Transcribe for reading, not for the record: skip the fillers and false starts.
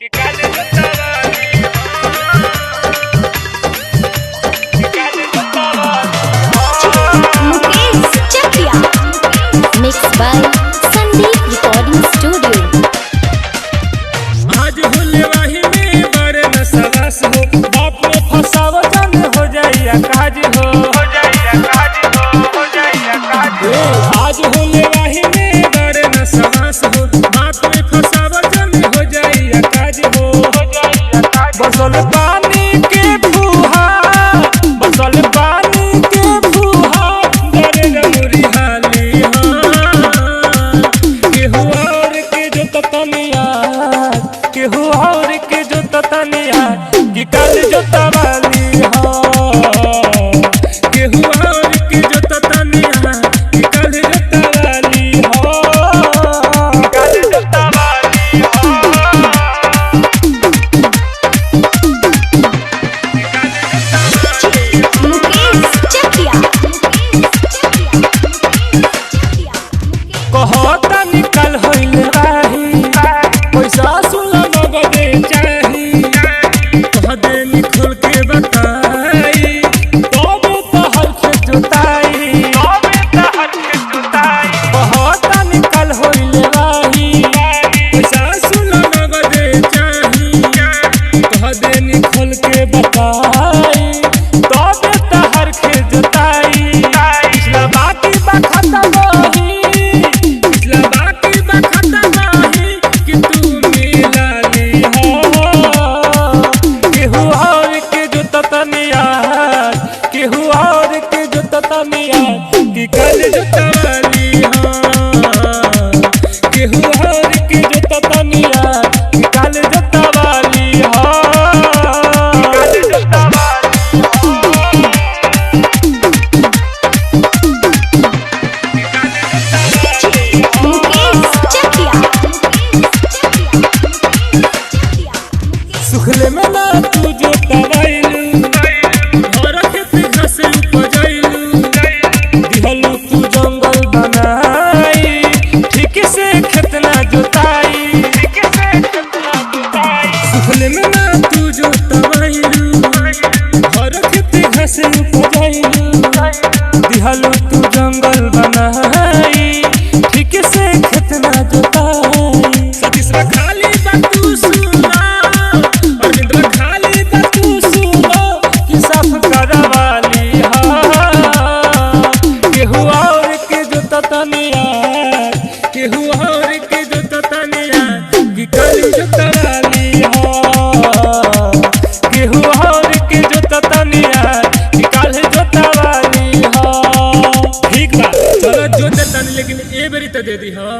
Mixed by Sandeep Recording Studio। आज होले वाही में बड़े न सवास हो, बाप में फसाव जन हो जाइया काज हो, हो जाइया काज हो, हो जाइया काज हो। आज होले वाही में बड़े न सवास हो, बाप में फसाव जन हो जाइया काज हो, हो जाइया काज। बसल पानी के फुहार, बसल पानी के फुहार, डरे रमुरी हाली हां। केहू और के जो ततनिया, केहू और के जो ततनिया, कि काल जो तवाली हो। केहू और के जो ततनिया, कि काल जो तवाली हो, काल जो तवाली हो। कहता निकल होइल राही, पैसा सुला नगदे चाही, कह दे निखोल के बताई, तबे तहर के जोताई, तबे तहर के जोताई। कहता निकल होइल राही, पैसा सुला नगदे चाही, कह दे निखोल के बताई, तबे तहर के जोताई। पिछला बाकी बखता नहीं, पिछला बाकी बखता नहीं, कि तू मिला ली हो। केहू और के जो ततनिया, केहू और के जो ततनिया, कि कल जो तवाली हो। केहू और के जो ततनिया, कि कल जो तवाली हो, कल जो तवाली हो। सुखले में ना तू जो तवाइलू, घर खेत घास उपजाइलू, दिहलू तू जंगल बनाई, ठीक से खेत ना जोताई, ठीक से खेत ना जोताई। सुखले में ना तू जो तवाइलू, घर खेत घास उपजाइलू, दिहलू तू जंगल बनाई, ठीक से खेत ना जोताई। सतीसरा खाली बातू सुना, और खाली बातू सुना, कि साफ करवाली हा। केहू और के जो ततनिया, केहू और के जो ततनिया, कि कल जो तवाली हा। केहू और के जो ततनिया, कि कल जो तवाली हा। ठीक बा, चलो जो देता नहीं, लेकिन ए बेरी तो दे दी हा।